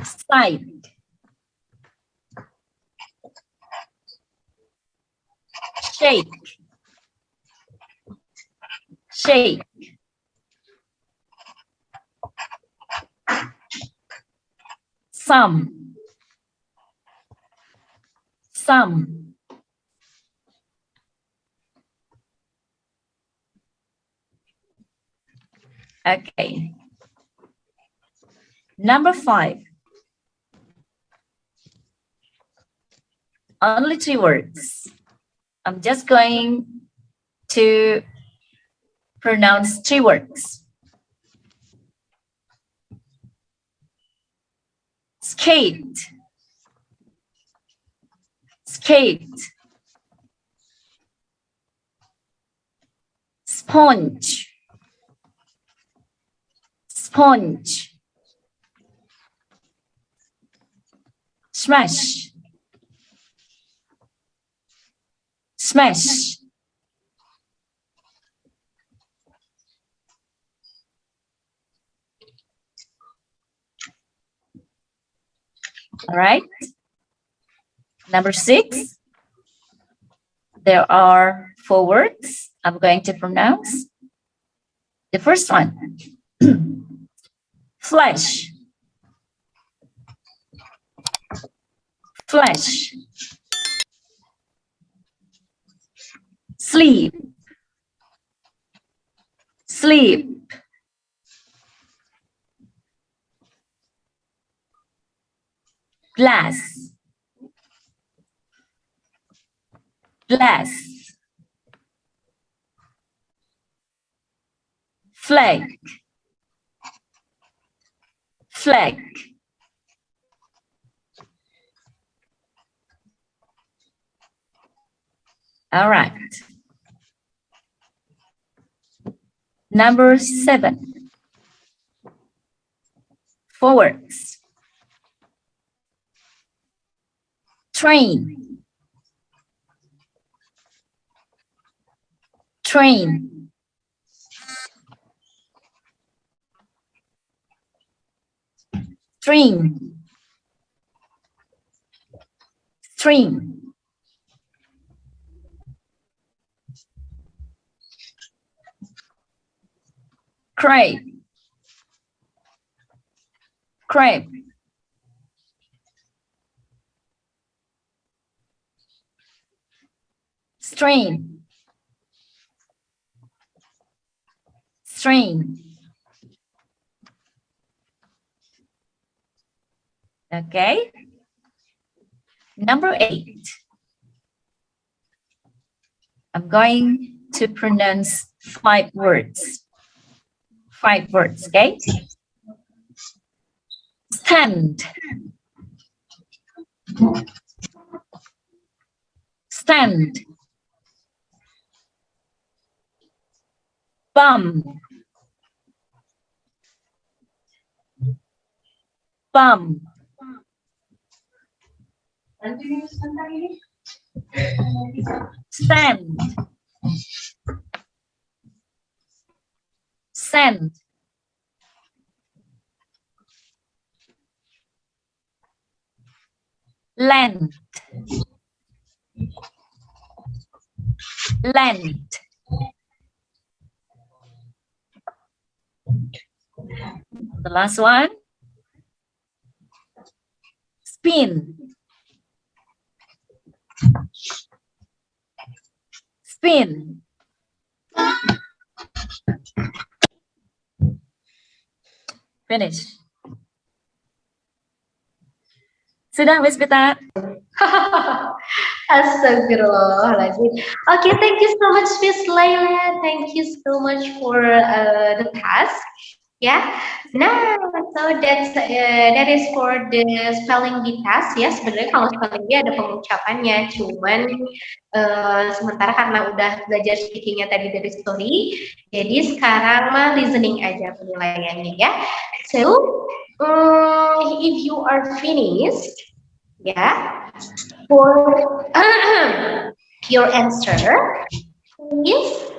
Side. Shake. Shake. Some. Some. Okay. Number 5. Only 3 words. I'm just going to pronounce 3 words. Skate. Skate. Sponge. Sponge. Smash. Smash. All right. Number 6. There are 4 words I'm going to pronounce. The first one. Flash. Flash. Sleep. Sleep. Glass. Glass. Flag. Flag. All right. Number 7. 4 words. Train. Train. String. String. Crepe. Crepe. Strain. Strain. Okay. Number 8. I'm going to pronounce 5 words. 5 words, okay? Stand. Stand. Bum. Bum. Stand. Sand. Land. Land. The last one. Spin. Spin. Finish. Sudah, Miss Pita?
Astagfirullahaladzim. Okay, thank you so much, Miss Laila. Thank you so much for the task. Ya, nah, so that is for the spelling bee task ya. Sebenarnya kalau spelling bee ada pengucapannya, cuman sementara karena udah belajar speakingnya tadi dari story, jadi sekarang mah listening aja penilaiannya ya. So, if you are finished, ya, for your answer, please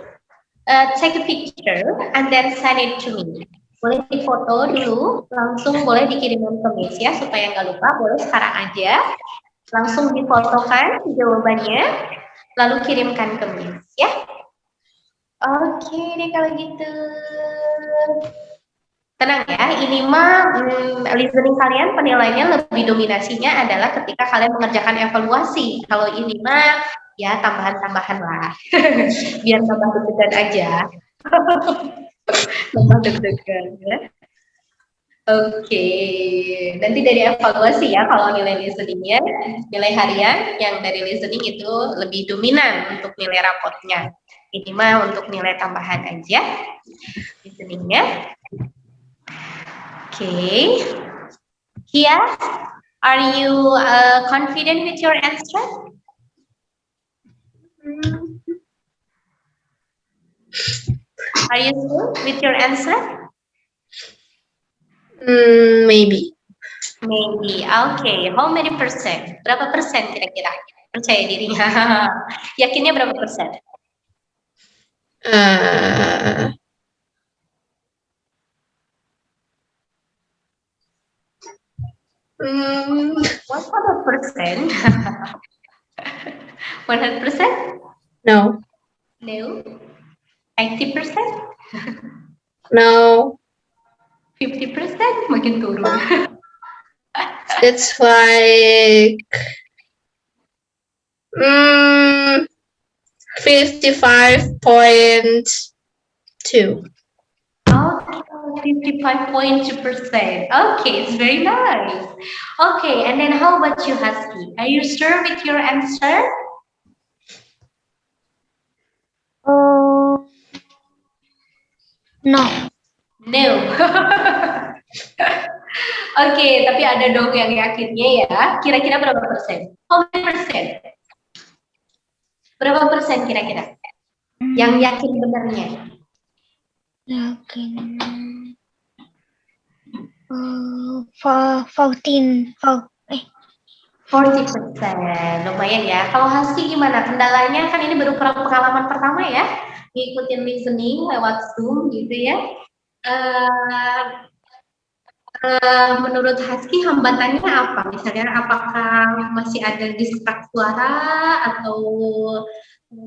take a picture and then send it to me. Boleh difoto dulu, langsung boleh dikirimkan ke Miss ya, supaya nggak lupa. Boleh sekarang aja, langsung difotokan jawabannya, lalu kirimkan ke Miss ya. Oke deh kalau gitu. Tenang ya, ini mah listening kalian penilaiannya lebih dominasinya adalah ketika kalian mengerjakan evaluasi. Kalau ini mah ya tambahan-tambahan lah, biar tambah deg-degan aja. Tambah deg-degan ya. Oke, nanti dari evaluasi ya kalau nilai listeningnya, nilai harian yang dari listening itu lebih dominan untuk nilai rapotnya. Ini mah untuk nilai tambahan aja listeningnya. Okay, Kia, are you confident with your answer? Are you sure with your answer?
Maybe.
Maybe. Okay. How many percent? Berapa persen kira-kira? Percaya dirinya. Yakinnya berapa persen? What 100%? 100%?
No.
No. 80%?
No.
50%? Makin turun.
It's like 55.2.
Okay, 55.2%. Okay, it's very nice. Okay, and then how about you, Husky? Are you sure with your answer?
No.
No. Oke, tapi ada dong yang yakinnya ya. Kira-kira berapa persen? How many persen? Berapa persen kira-kira? Yang yakin benernya?
Yakin. 14.
40%. Lumayan ya. Kalau Husky gimana? Kendalanya kan ini baru pengalaman pertama ya. Ngikutin listening lewat Zoom gitu ya. Menurut Husky hambatannya apa? Misalnya apakah masih ada distrak suara atau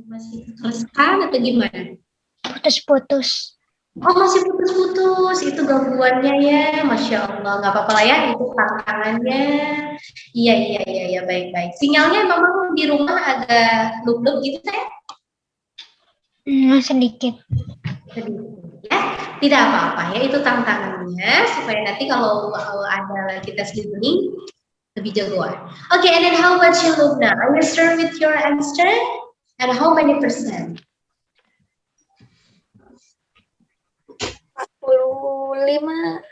masih teruskan atau gimana?
Putus-putus.
Oh masih putus-putus, itu gangguannya ya, Masya Allah, nggak apa-apa lah ya, itu tantangannya. Iya, baik-baik. Sinyalnya memang di rumah agak lup-lup gitu saya?
Sedikit.
Ya, tidak apa-apa ya, itu tantangannya supaya nanti kalau ada kita listening lebih jagoan. Okay, and then how about you, Lubna? Are you sure with your answer? And how many percent?
45.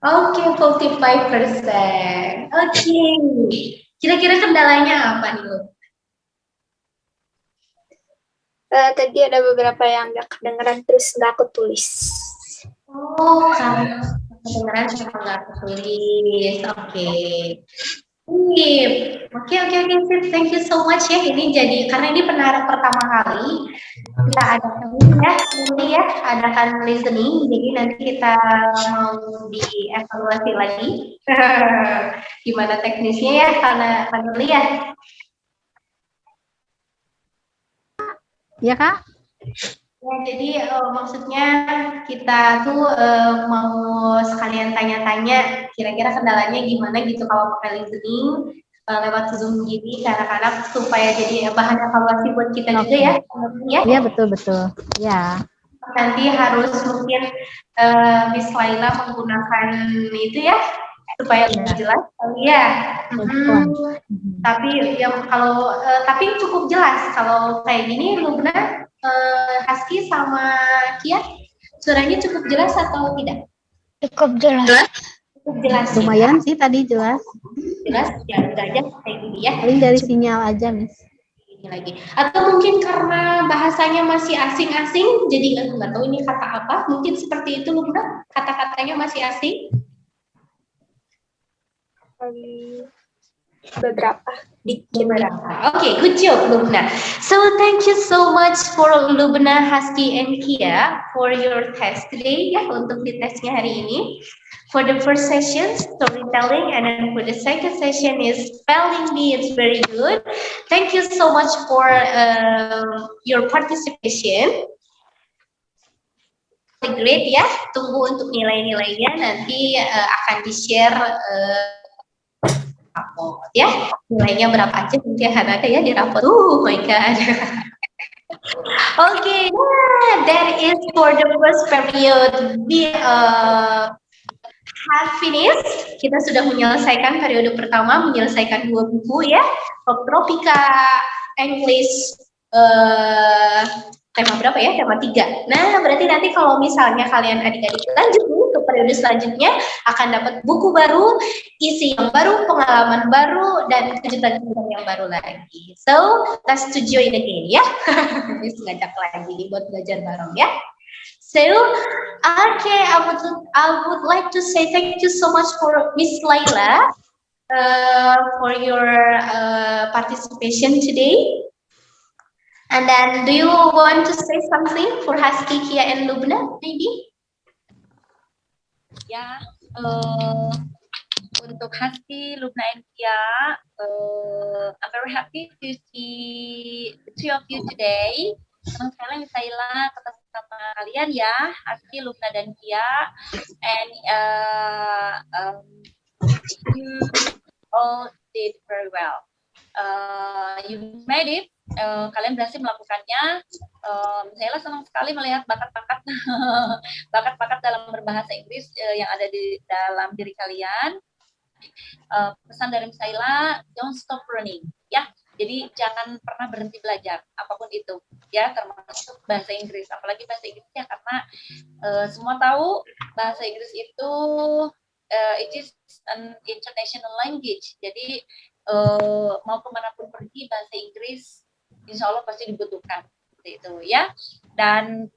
Okay, 45%. Okay. Kira-kira kendalanya apa nih, Lub?
Tadi ada beberapa yang nggak kedengeran terus nggak aku tulis.
Oh, karena kedengeran sama nggak aku tulis. Oke. Oke, sip. Thank you so much ya. Ini jadi karena ini pertama kali kita adakan ya, nanti ya adakan listening. Jadi nanti kita mau dievaluasi lagi. Gimana teknisnya ya, karena panel ya.
Ya, Kak?
Ya, jadi maksudnya kita tuh mau sekalian tanya-tanya kira-kira kendalanya gimana gitu kalau pakai listening lewat Zoom gini karena supaya jadi bahan evaluasi buat kita juga ya.
Iya, betul. Ya.
Nanti harus mungkin Miss Laila menggunakan itu ya, supaya lebih jelas kali ya.
Telepon.
Tapi yang kalau tapi cukup jelas kalau kayak gini Lubna, Husky sama Kia suaranya cukup jelas atau tidak?
Cukup jelas.
Cukup jelas ya.
Lumayan sih tadi jelas.
Jelas ya udah aja kayak gini ya.
Paling dari sinyal aja, Miss.
Ini lagi. Atau mungkin karena bahasanya masih asing-asing jadi nggak tahu ini kata apa. Mungkin seperti itu Lubna, kata-katanya masih asing.
Beberapa dikit.
Okay, good job, Lubna. So thank you so much for Lubna, Husky, and Kia for your test today ya untuk di tesnya hari ini. For the first session, storytelling, and then for the second session is spelling bee. It's very good. Thank you so much for your participation. Great ya. Tunggu untuk nilai-nilainya nanti akan di-share. Rapot ya, nilainya berapa aja nanti akan ada ya di rapot. Oh my god. Okay, that is for the first period. We have finished. Kita sudah menyelesaikan periode pertama, menyelesaikan 2 buku ya. Tropika English tema berapa ya? Tema 3. Nah, berarti nanti kalau misalnya kalian adik-adik lanjut ke periode selanjutnya akan dapat buku baru, isi yang baru, pengalaman baru, dan kejutan-kejutan yang baru lagi. So, let's to join again ya. Bisa ngajak lagi buat belajar bareng ya. So, okay, I would like to say thank you so much for Miss Laila for your participation today. And then, do you want to say something for Husky, Kia, and Lubna, maybe?
Ya, untuk Husky, Lubna, and Kia, I'm very happy to see the 2 of you today. Senang sekali Miss Laila ketemu sama kalian ya, Husky, Lubna, dan Kia. And you all did very well. You made it. Kalian berhasil melakukannya. Saya senang sekali melihat bakat-bakat bakat-bakat dalam berbahasa Inggris yang ada di dalam diri kalian. Pesan dari Misaila, don't stop running ya. Jadi jangan pernah berhenti belajar apapun itu ya, termasuk bahasa Inggris, apalagi bahasa Inggris ya, karena semua tahu bahasa Inggris itu it is an international language. Jadi mau kemanapun pergi bahasa Inggris insya Allah pasti dibutuhkan seperti itu ya. Dan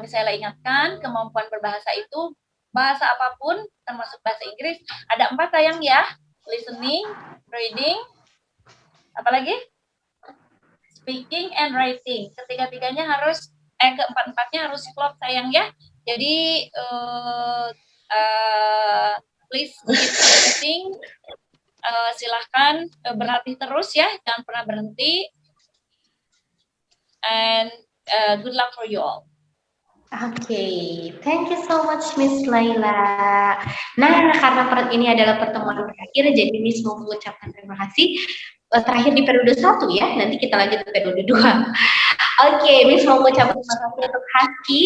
misalnya ingatkan kemampuan berbahasa itu bahasa apapun termasuk bahasa Inggris ada 4 sayang ya, listening, reading, apalagi speaking and writing. Ketiga-tiganya harus keempat-empatnya harus klop sayang ya. Jadi please keep practicing. Silahkan berlatih terus ya, jangan pernah berhenti. And good luck for you all.
Okay, thank you so much Miss Laila. Nah, karena ini adalah pertemuan terakhir, jadi Miss mau mengucapkan terima kasih terakhir di periode 1 ya, nanti kita lanjut ke periode 2. Okay, Miss mau mengucapkan terima kasih untuk Husky,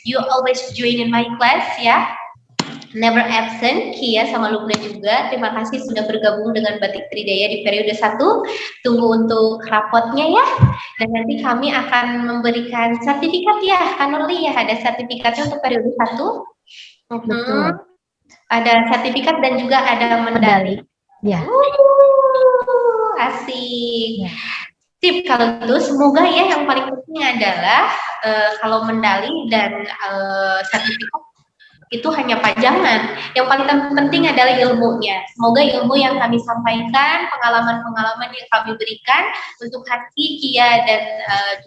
you always join in my class ya. Never absent, Kia sama Lubna juga. Terima kasih sudah bergabung dengan Batik Tridaya di periode 1. Tunggu untuk rapotnya ya. Dan nanti kami akan memberikan sertifikat ya, Kanurli ya. Ada sertifikatnya untuk periode 1. Ada sertifikat dan juga ada medali.
Ya.
Asik. Ya. Tip kalau itu semoga ya yang paling penting adalah kalau medali dan sertifikat itu hanya pajangan. Yang paling penting adalah ilmunya. Semoga ilmu yang kami sampaikan, pengalaman-pengalaman yang kami berikan untuk Husky, Kia, dan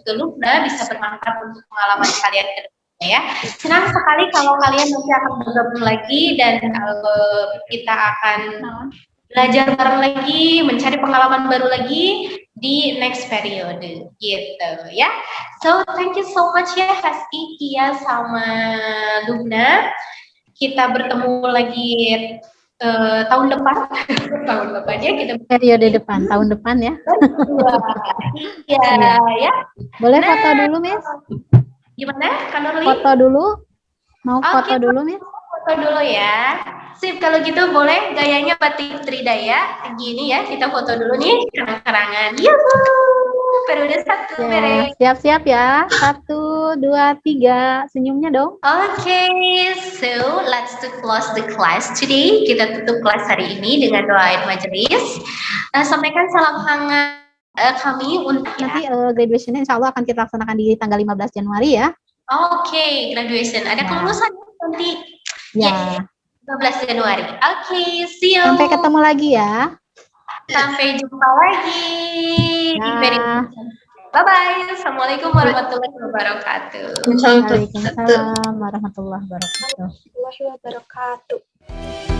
juga Lubna bisa bermanfaat untuk pengalaman kalian ke depannya ya. Senang sekali kalau kalian nanti akan bergabung lagi dan kita akan belajar bareng lagi, mencari pengalaman baru lagi di next period gitu ya. So thank you so much ya Husky, Kia, sama Lubna. Kita bertemu lagi tahun depan. Tahun depan ya kita
periode depan, tahun depan ya.
Iya ya.
Boleh foto dulu, Miss?
Gimana? Kanurli?
Foto dulu. Mau foto dulu, Miss?
Foto dulu ya. Sip, kalau gitu boleh gayanya batik Tridaya. Gini ya, kita foto dulu nih, kerang-kerangan. Yuhu! Periode 1
Ya,
beres.
siap-siap ya. 1, 2, 3. Senyumnya dong.
Okay, so let's to close the class today. Kita tutup kelas hari ini dengan doa majelis. Sampaikan salam hangat kami untuk
Nanti graduation insya Allah akan kita laksanakan di tanggal 15 Januari ya.
Oke, graduation. Ada
Ya.
kelulusan nanti.
Ya.
15 Januari. Oke, see you.
Sampai ketemu lagi ya.
Sampai jumpa lagi.
Ya.
Bye-bye. Assalamualaikum warahmatullahi wabarakatuh.
Waalaikumsalam.
Waalaikumsalam warahmatullahi wabarakatuh.
Warahmatullahi wabarakatuh.